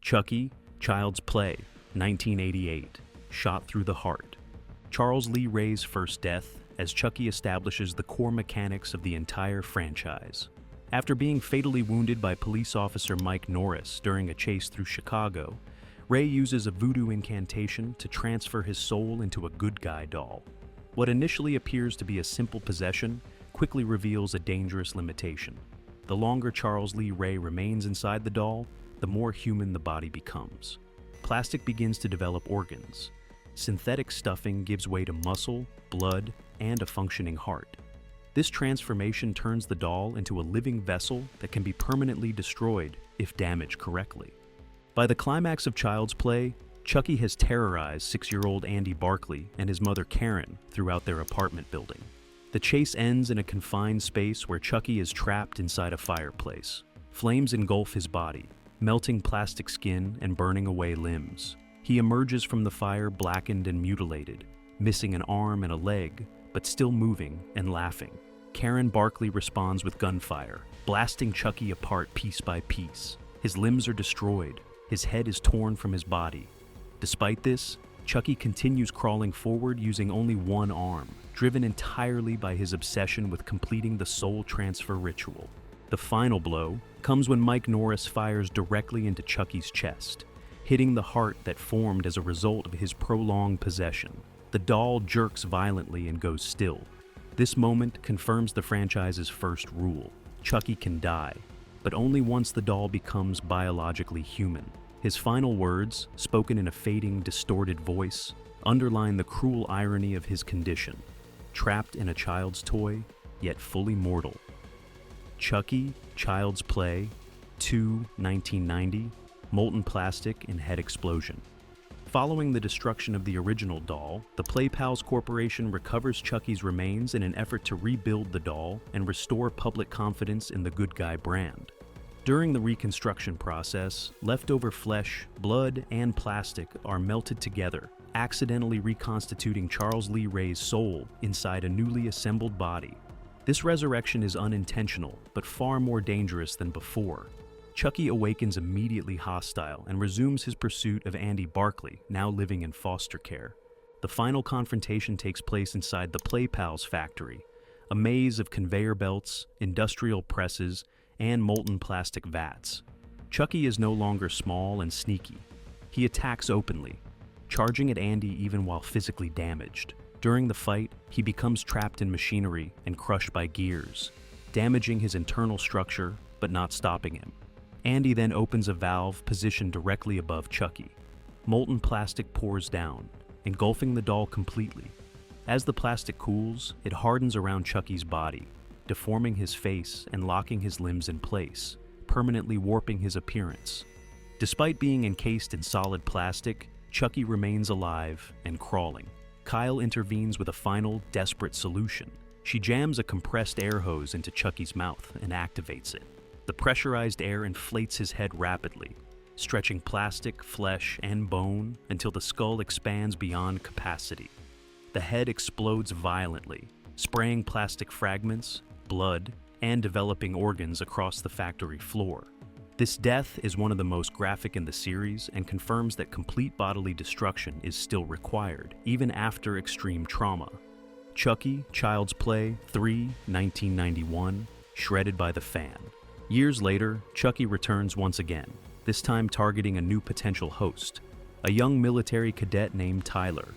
Chucky, Child's Play, 1988, shot through the heart. Charles Lee Ray's first death, as Chucky establishes the core mechanics of the entire franchise. After being fatally wounded by police officer Mike Norris during a chase through Chicago, Ray uses a voodoo incantation to transfer his soul into a good guy doll. What initially appears to be a simple possession quickly reveals a dangerous limitation. The longer Charles Lee Ray remains inside the doll, the more human the body becomes. Plastic begins to develop organs. Synthetic stuffing gives way to muscle, blood, and a functioning heart. This transformation turns the doll into a living vessel that can be permanently destroyed if damaged correctly. By the climax of Child's Play, Chucky has terrorized 6-year-old Andy Barkley and his mother Karen throughout their apartment building. The chase ends in a confined space where Chucky is trapped inside a fireplace. Flames engulf his body, melting plastic skin and burning away limbs. He emerges from the fire blackened and mutilated, missing an arm and a leg, but still moving and laughing. Karen Barkley responds with gunfire, blasting Chucky apart piece by piece. His limbs are destroyed. His head is torn from his body. Despite this, Chucky continues crawling forward using only one arm, driven entirely by his obsession with completing the soul transfer ritual. The final blow comes when Mike Norris fires directly into Chucky's chest, hitting the heart that formed as a result of his prolonged possession. The doll jerks violently and goes still. This moment confirms the franchise's first rule: Chucky can die, but only once the doll becomes biologically human. His final words, spoken in a fading, distorted voice, underline the cruel irony of his condition: trapped in a child's toy, yet fully mortal. Chucky, Child's Play, 2, 1990, Molten Plastic and Head Explosion. Following the destruction of the original doll, the PlayPals Corporation recovers Chucky's remains in an effort to rebuild the doll and restore public confidence in the good guy brand. During the reconstruction process, leftover flesh, blood, and plastic are melted together, accidentally reconstituting Charles Lee Ray's soul inside a newly assembled body. This resurrection is unintentional, but far more dangerous than before. Chucky awakens immediately hostile and resumes his pursuit of Andy Barkley, now living in foster care. The final confrontation takes place inside the PlayPals factory, a maze of conveyor belts, industrial presses, and molten plastic vats. Chucky is no longer small and sneaky. He attacks openly, charging at Andy even while physically damaged. During the fight, he becomes trapped in machinery and crushed by gears, damaging his internal structure but not stopping him. Andy then opens a valve positioned directly above Chucky. Molten plastic pours down, engulfing the doll completely. As the plastic cools, it hardens around Chucky's body, deforming his face and locking his limbs in place, permanently warping his appearance. Despite being encased in solid plastic, Chucky remains alive and crawling. Kyle intervenes with a final, desperate solution. She jams a compressed air hose into Chucky's mouth and activates it. The pressurized air inflates his head rapidly, stretching plastic, flesh, and bone until the skull expands beyond capacity. The head explodes violently, spraying plastic fragments, blood, and developing organs across the factory floor. This death is one of the most graphic in the series and confirms that complete bodily destruction is still required, even after extreme trauma. Chucky, Child's Play, 3, 1991, shredded by the fan. Years later, Chucky returns once again, this time targeting a new potential host, a young military cadet named Tyler.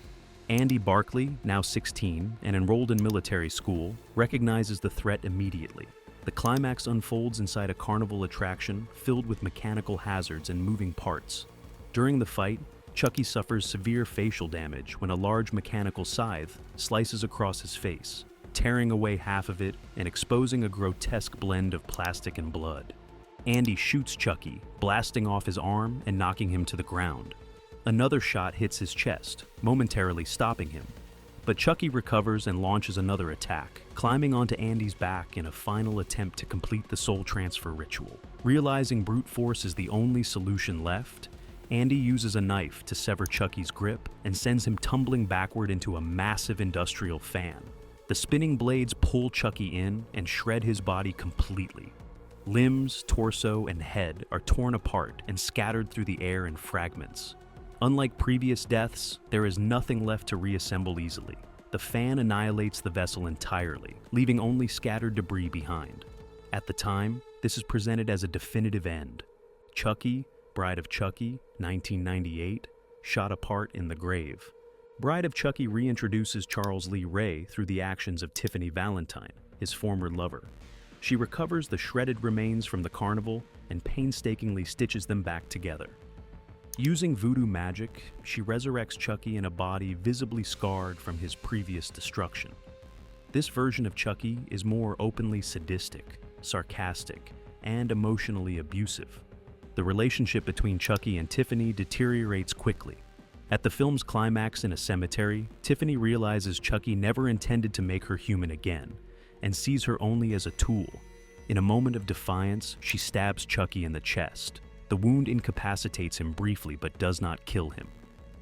Andy Barkley, now 16 and enrolled in military school, recognizes the threat immediately. The climax unfolds inside a carnival attraction filled with mechanical hazards and moving parts. During the fight, Chucky suffers severe facial damage when a large mechanical scythe slices across his face, tearing away half of it and exposing a grotesque blend of plastic and blood. Andy shoots Chucky, blasting off his arm and knocking him to the ground. Another shot hits his chest, momentarily stopping him. But Chucky recovers and launches another attack, climbing onto Andy's back in a final attempt to complete the soul transfer ritual. Realizing brute force is the only solution left, Andy uses a knife to sever Chucky's grip and sends him tumbling backward into a massive industrial fan. The spinning blades pull Chucky in and shred his body completely. Limbs, torso, and head are torn apart and scattered through the air in fragments. Unlike previous deaths, there is nothing left to reassemble easily. The fan annihilates the vessel entirely, leaving only scattered debris behind. At the time, this is presented as a definitive end. Chucky, Bride of Chucky, 1998, shot apart in the grave. Bride of Chucky reintroduces Charles Lee Ray through the actions of Tiffany Valentine, his former lover. She recovers the shredded remains from the carnival and painstakingly stitches them back together. Using voodoo magic, she resurrects Chucky in a body visibly scarred from his previous destruction. This version of Chucky is more openly sadistic, sarcastic, and emotionally abusive. The relationship between Chucky and Tiffany deteriorates quickly. At the film's climax in a cemetery, Tiffany realizes Chucky never intended to make her human again, and sees her only as a tool. In a moment of defiance, she stabs Chucky in the chest. The wound incapacitates him briefly but does not kill him.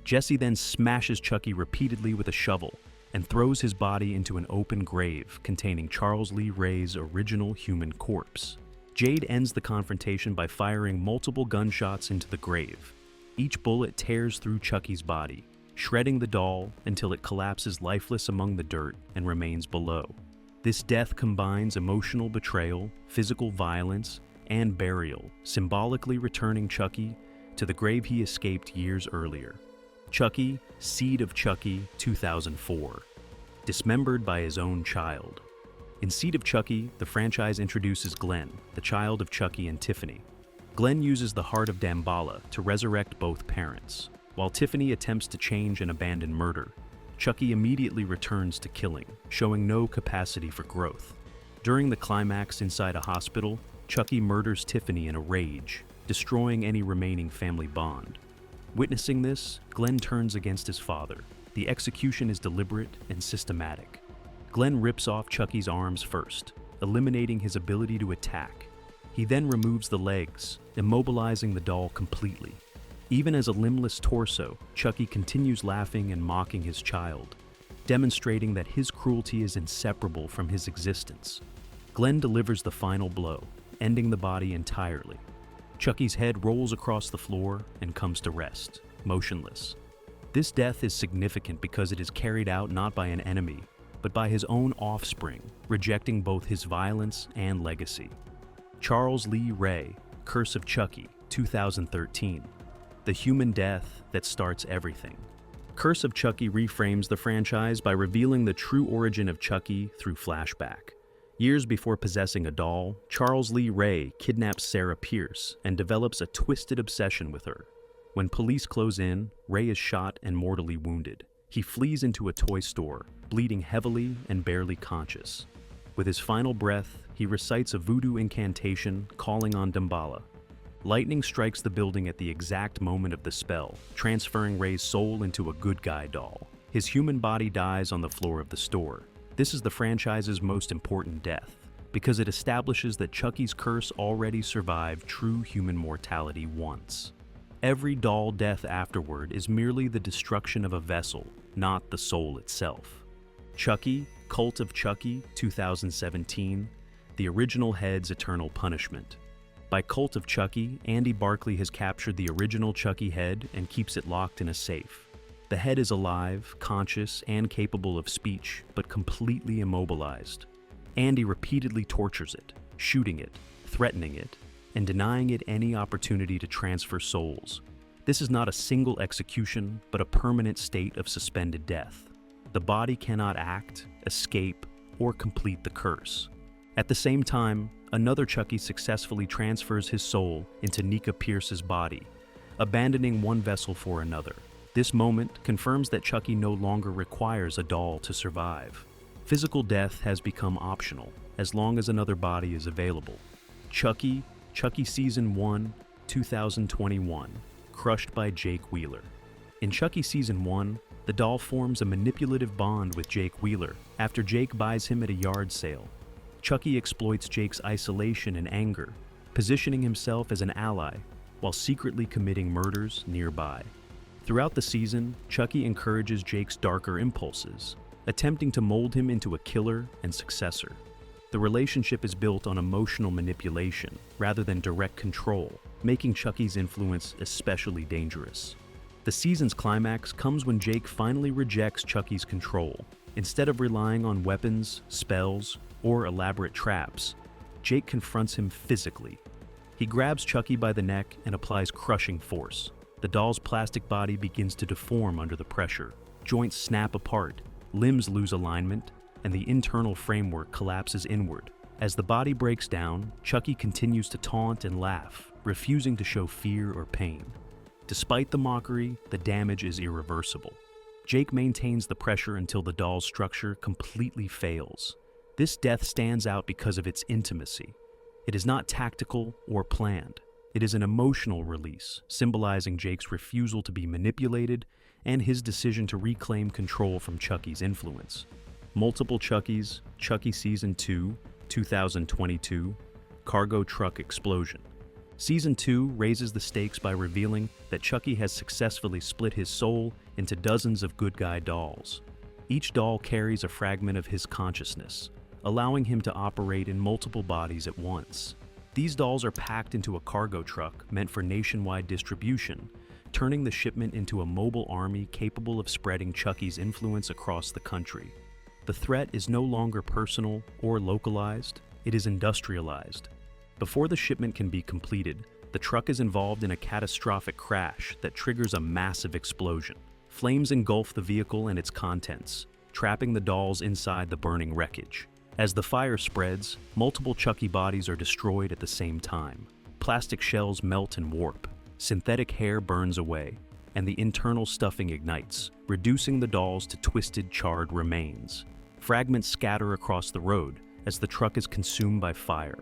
Jesse then smashes Chucky repeatedly with a shovel and throws his body into an open grave containing Charles Lee Ray's original human corpse. Jade ends the confrontation by firing multiple gunshots into the grave. Each bullet tears through Chucky's body, shredding the doll until it collapses lifeless among the dirt and remains below. This death combines emotional betrayal, physical violence, and burial, symbolically returning Chucky to the grave he escaped years earlier. Chucky, Seed of Chucky, 2004. Dismembered by his own child. In Seed of Chucky, the franchise introduces Glenn, the child of Chucky and Tiffany. Glenn uses the heart of Damballa to resurrect both parents. While Tiffany attempts to change and abandon murder, Chucky immediately returns to killing, showing no capacity for growth. During the climax inside a hospital, Chucky murders Tiffany in a rage, destroying any remaining family bond. Witnessing this, Glenn turns against his father. The execution is deliberate and systematic. Glenn rips off Chucky's arms first, eliminating his ability to attack. He then removes the legs, immobilizing the doll completely. Even as a limbless torso, Chucky continues laughing and mocking his child, demonstrating that his cruelty is inseparable from his existence. Glenn delivers the final blow, ending the body entirely. Chucky's head rolls across the floor and comes to rest, motionless. This death is significant because it is carried out not by an enemy, but by his own offspring, rejecting both his violence and legacy. Charles Lee Ray, Curse of Chucky, 2013. The human death that starts everything. Curse of Chucky reframes the franchise by revealing the true origin of Chucky through flashback. Years before possessing a doll, Charles Lee Ray kidnaps Sarah Pierce and develops a twisted obsession with her. When police close in, Ray is shot and mortally wounded. He flees into a toy store, bleeding heavily and barely conscious. With his final breath, he recites a voodoo incantation calling on Damballa. Lightning strikes the building at the exact moment of the spell, transferring Ray's soul into a good guy doll. His human body dies on the floor of the store. This is the franchise's most important death, because it establishes that Chucky's curse already survived true human mortality once. Every doll death afterward is merely the destruction of a vessel, not the soul itself. Chucky, Cult of Chucky, 2017, the original head's eternal punishment. By Cult of Chucky, Andy Barclay has captured the original Chucky head and keeps it locked in a safe. The head is alive, conscious, and capable of speech, but completely immobilized. Andy repeatedly tortures it, shooting it, threatening it, and denying it any opportunity to transfer souls. This is not a single execution, but a permanent state of suspended death. The body cannot act, escape, or complete the curse. At the same time, another Chucky successfully transfers his soul into Nika Pierce's body, abandoning one vessel for another. This moment confirms that Chucky no longer requires a doll to survive. Physical death has become optional, as long as another body is available. Chucky, Chucky Season 1, 2021, crushed by Jake Wheeler. In Chucky Season 1, the doll forms a manipulative bond with Jake Wheeler after Jake buys him at a yard sale. Chucky exploits Jake's isolation and anger, positioning himself as an ally while secretly committing murders nearby. Throughout the season, Chucky encourages Jake's darker impulses, attempting to mold him into a killer and successor. The relationship is built on emotional manipulation rather than direct control, making Chucky's influence especially dangerous. The season's climax comes when Jake finally rejects Chucky's control. Instead of relying on weapons, spells, or elaborate traps, Jake confronts him physically. He grabs Chucky by the neck and applies crushing force. The doll's plastic body begins to deform under the pressure. Joints snap apart, limbs lose alignment, and the internal framework collapses inward. As the body breaks down, Chucky continues to taunt and laugh, refusing to show fear or pain. Despite the mockery, the damage is irreversible. Jake maintains the pressure until the doll's structure completely fails. This death stands out because of its intimacy. It is not tactical or planned. It is an emotional release, symbolizing Jake's refusal to be manipulated and his decision to reclaim control from Chucky's influence. Multiple Chuckies, Chucky Season 2, 2022, Cargo Truck Explosion. Season 2 raises the stakes by revealing that Chucky has successfully split his soul into dozens of good guy dolls. Each doll carries a fragment of his consciousness, allowing him to operate in multiple bodies at once. These dolls are packed into a cargo truck meant for nationwide distribution, turning the shipment into a mobile army capable of spreading Chucky's influence across the country. The threat is no longer personal or localized, it is industrialized. Before the shipment can be completed, the truck is involved in a catastrophic crash that triggers a massive explosion. Flames engulf the vehicle and its contents, trapping the dolls inside the burning wreckage. As the fire spreads, multiple Chucky bodies are destroyed at the same time. Plastic shells melt and warp, synthetic hair burns away, and the internal stuffing ignites, reducing the dolls to twisted, charred remains. Fragments scatter across the road as the truck is consumed by fire.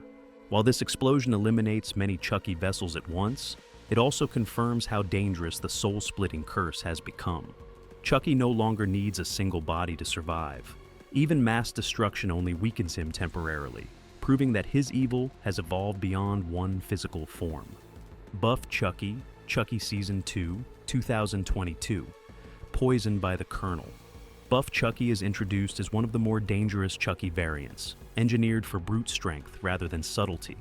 While this explosion eliminates many Chucky vessels at once, it also confirms how dangerous the soul-splitting curse has become. Chucky no longer needs a single body to survive. Even mass destruction only weakens him temporarily, proving that his evil has evolved beyond one physical form. Buff Chucky, Chucky Season 2, 2022, Poisoned by the Colonel. Buff Chucky is introduced as one of the more dangerous Chucky variants, engineered for brute strength rather than subtlety.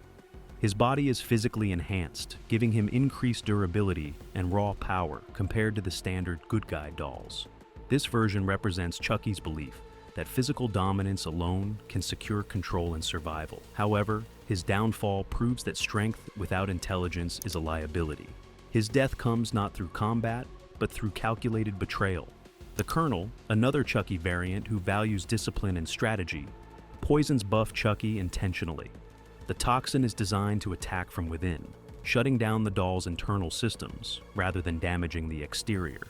His body is physically enhanced, giving him increased durability and raw power compared to the standard good guy dolls. This version represents Chucky's belief that physical dominance alone can secure control and survival. However, his downfall proves that strength without intelligence is a liability. His death comes not through combat, but through calculated betrayal. The Colonel, another Chucky variant who values discipline and strategy, poisons Buff Chucky intentionally. The toxin is designed to attack from within, shutting down the doll's internal systems rather than damaging the exterior.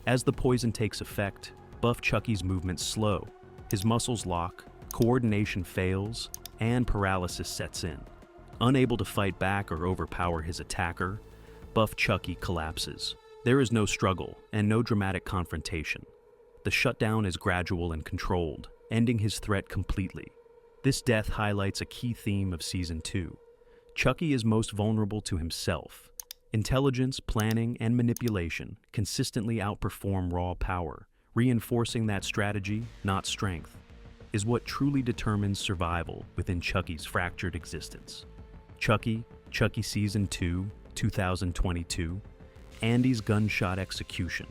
As the poison takes effect, Buff Chucky's movements slow, his muscles lock, coordination fails, and paralysis sets in. Unable to fight back or overpower his attacker, Buff Chucky collapses. There is no struggle and no dramatic confrontation. The shutdown is gradual and controlled, ending his threat completely. This death highlights a key theme of Season 2. Chucky is most vulnerable to himself. Intelligence, planning, and manipulation consistently outperform raw power. Reinforcing that strategy, not strength, is what truly determines survival within Chucky's fractured existence. Chucky, Chucky Season 2, 2022, Andy's gunshot execution.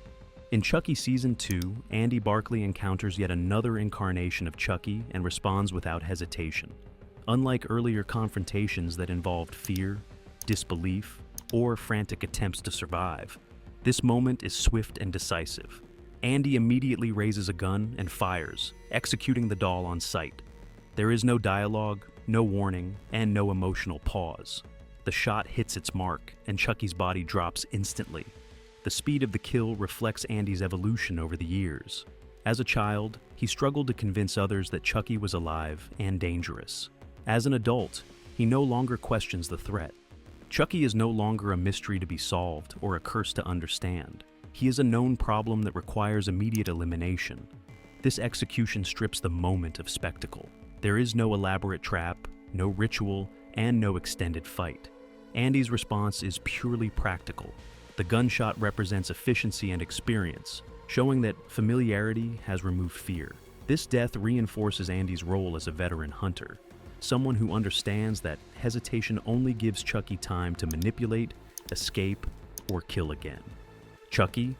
In Chucky Season 2, Andy Barkley encounters yet another incarnation of Chucky and responds without hesitation. Unlike earlier confrontations that involved fear, disbelief, or frantic attempts to survive, this moment is swift and decisive. Andy immediately raises a gun and fires, executing the doll on sight. There is no dialogue, no warning, and no emotional pause. The shot hits its mark, and Chucky's body drops instantly. The speed of the kill reflects Andy's evolution over the years. As a child, he struggled to convince others that Chucky was alive and dangerous. As an adult, he no longer questions the threat. Chucky is no longer a mystery to be solved or a curse to understand. He is a known problem that requires immediate elimination. This execution strips the moment of spectacle. There is no elaborate trap, no ritual, and no extended fight. Andy's response is purely practical. The gunshot represents efficiency and experience, showing that familiarity has removed fear. This death reinforces Andy's role as a veteran hunter, someone who understands that hesitation only gives Chucky time to manipulate, escape, or kill again. Chucky,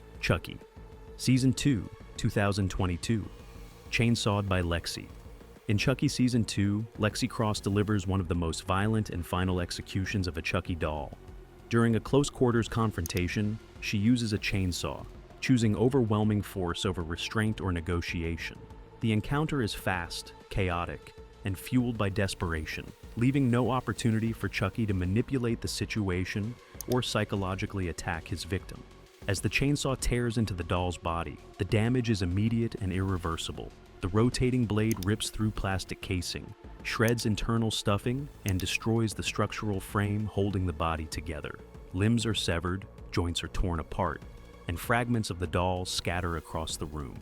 Season 2, 2022. Chainsawed by Lexi. In Chucky Season 2, Lexi Cross delivers one of the most violent and final executions of a Chucky doll. During a close-quarters confrontation, she uses a chainsaw, choosing overwhelming force over restraint or negotiation. The encounter is fast, chaotic, and fueled by desperation, leaving no opportunity for Chucky to manipulate the situation or psychologically attack his victim. As the chainsaw tears into the doll's body, the damage is immediate and irreversible. The rotating blade rips through plastic casing, shreds internal stuffing, and destroys the structural frame holding the body together. Limbs are severed, joints are torn apart, and fragments of the doll scatter across the room.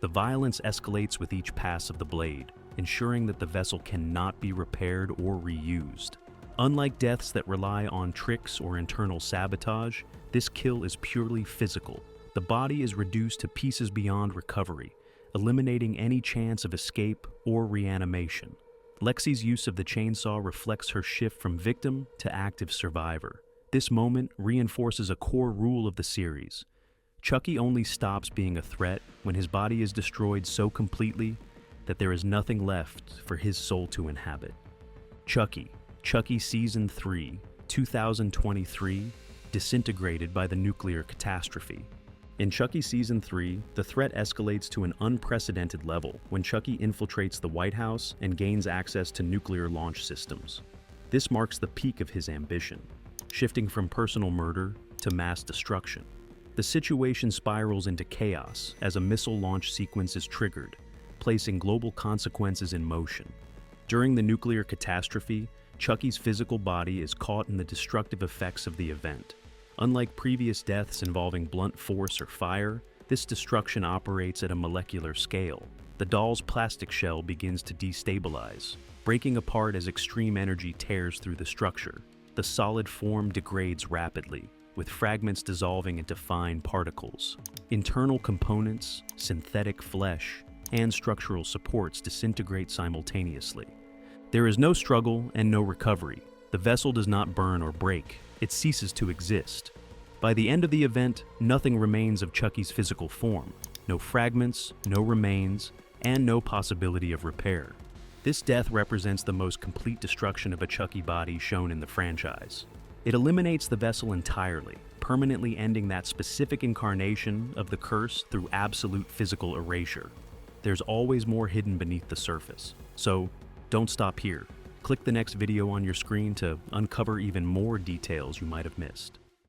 The violence escalates with each pass of the blade, ensuring that the vessel cannot be repaired or reused. Unlike deaths that rely on tricks or internal sabotage, this kill is purely physical. The body is reduced to pieces beyond recovery, eliminating any chance of escape or reanimation. Lexi's use of the chainsaw reflects her shift from victim to active survivor. This moment reinforces a core rule of the series. Chucky only stops being a threat when his body is destroyed so completely that there is nothing left for his soul to inhabit. Chucky Season 3, 2023, Disintegrated by the nuclear catastrophe. In Chucky Season 3, the threat escalates to an unprecedented level when Chucky infiltrates the White House and gains access to nuclear launch systems. This marks the peak of his ambition, shifting from personal murder to mass destruction. The situation spirals into chaos as a missile launch sequence is triggered, placing global consequences in motion. During the nuclear catastrophe, Chucky's physical body is caught in the destructive effects of the event. Unlike previous deaths involving blunt force or fire, this destruction operates at a molecular scale. The doll's plastic shell begins to destabilize, breaking apart as extreme energy tears through the structure. The solid form degrades rapidly, with fragments dissolving into fine particles. Internal components, synthetic flesh, and structural supports disintegrate simultaneously. There is no struggle and no recovery. The vessel does not burn or break. It ceases to exist. By the end of the event, nothing remains of Chucky's physical form. No fragments, no remains, and no possibility of repair. This death represents the most complete destruction of a Chucky body shown in the franchise. It eliminates the vessel entirely, permanently ending that specific incarnation of the curse through absolute physical erasure. There's always more hidden beneath the surface. So, don't stop here. Click the next video on your screen to uncover even more details you might have missed.